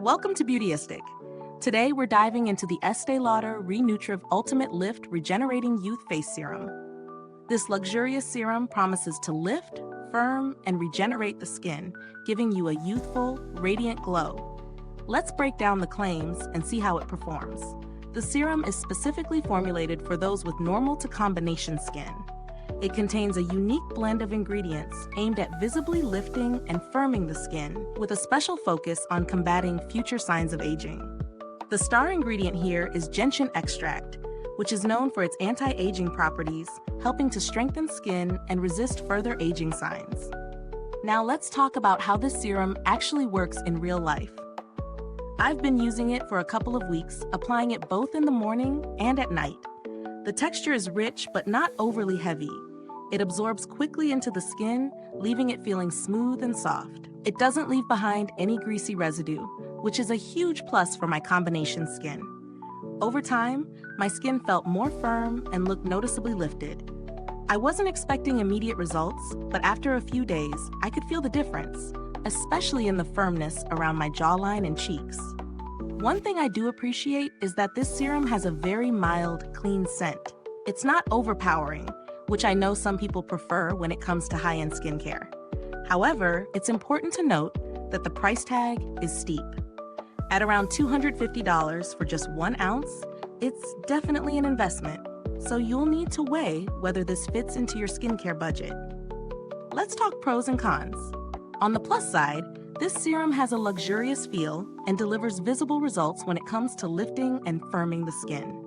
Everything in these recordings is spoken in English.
Welcome to Beautyistic. Today we're diving into the Estée Lauder Re-Nutriv Ultimate Lift Regenerating Youth Face Serum. This luxurious serum promises to lift, firm, and regenerate the skin, giving you a youthful, radiant glow. Let's break down the claims and see how it performs. The serum is specifically formulated for those with normal to combination skin. It contains a unique blend of ingredients aimed at visibly lifting and firming the skin, with a special focus on combating future signs of aging. The star ingredient here is Gentian Extract, which is known for its anti-aging properties, helping to strengthen skin and resist further aging signs. Now let's talk about how this serum actually works in real life. I've been using it for a couple of weeks, applying it both in the morning and at night. The texture is rich but not overly heavy. It absorbs quickly into the skin, leaving it feeling smooth and soft. It doesn't leave behind any greasy residue, which is a huge plus for my combination skin. Over time, my skin felt more firm and looked noticeably lifted. I wasn't expecting immediate results, but after a few days, I could feel the difference, especially in the firmness around my jawline and cheeks. One thing I do appreciate is that this serum has a very mild, clean scent. It's not overpowering, which I know some people prefer when it comes to high-end skincare. However, it's important to note that the price tag is steep. At around $250 for just 1 ounce, it's definitely an investment, so you'll need to weigh whether this fits into your skincare budget. Let's talk pros and cons. On the plus side, this serum has a luxurious feel and delivers visible results when it comes to lifting and firming the skin.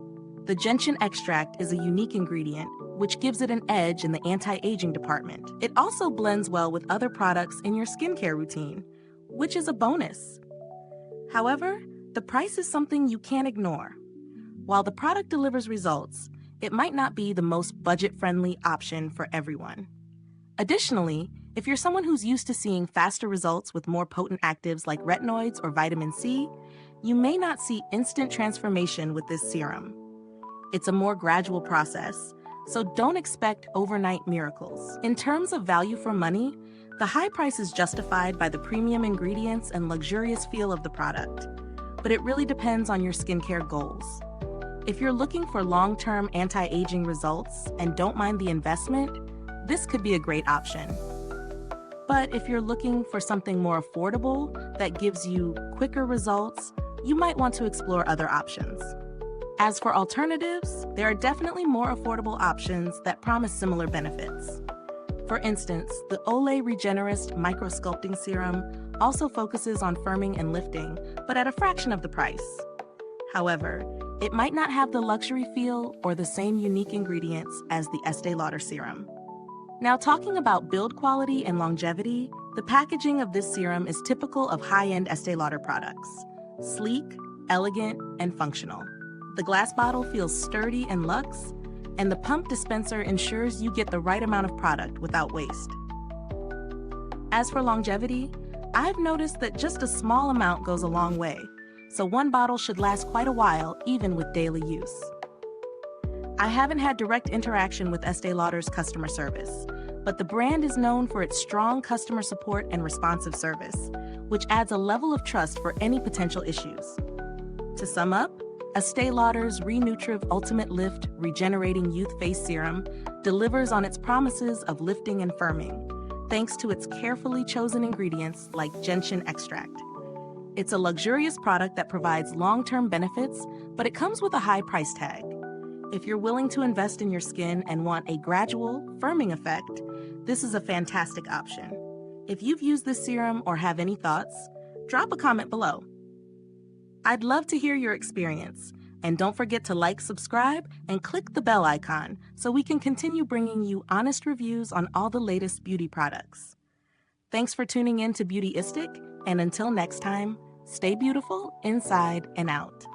The Gentian Extract is a unique ingredient, which gives it an edge in the anti-aging department. It also blends well with other products in your skincare routine, which is a bonus. However, the price is something you can't ignore. While the product delivers results, it might not be the most budget-friendly option for everyone. Additionally, if you're someone who's used to seeing faster results with more potent actives like retinoids or vitamin C, you may not see instant transformation with this serum. It's a more gradual process, so don't expect overnight miracles. In terms of value for money, the high price is justified by the premium ingredients and luxurious feel of the product, but it really depends on your skincare goals. If you're looking for long-term anti-aging results and don't mind the investment, this could be a great option. But if you're looking for something more affordable that gives you quicker results, you might want to explore other options. As for alternatives, there are definitely more affordable options that promise similar benefits. For instance, the Olay Regenerist Micro-Sculpting Serum also focuses on firming and lifting, but at a fraction of the price. However, it might not have the luxury feel or the same unique ingredients as the Estee Lauder serum. Now, talking about build quality and longevity, the packaging of this serum is typical of high-end Estee Lauder products: sleek, elegant, and functional. The glass bottle feels sturdy and luxe, and the pump dispenser ensures you get the right amount of product without waste. As for longevity, I've noticed that just a small amount goes a long way, so 1 bottle should last quite a while even with daily use. I haven't had direct interaction with Estee Lauder's customer service, but the brand is known for its strong customer support and responsive service, which adds a level of trust for any potential issues. To sum up, Estee Lauder's Re-Nutriv Ultimate Lift Regenerating Youth Face Serum delivers on its promises of lifting and firming, thanks to its carefully chosen ingredients like Gentian Extract. It's a luxurious product that provides long-term benefits, but it comes with a high price tag. If you're willing to invest in your skin and want a gradual, firming effect, this is a fantastic option. If you've used this serum or have any thoughts, drop a comment below. I'd love to hear your experience, and don't forget to like, subscribe, and click the bell icon so we can continue bringing you honest reviews on all the latest beauty products. Thanks for tuning in to Beautyistic, and until next time, stay beautiful inside and out.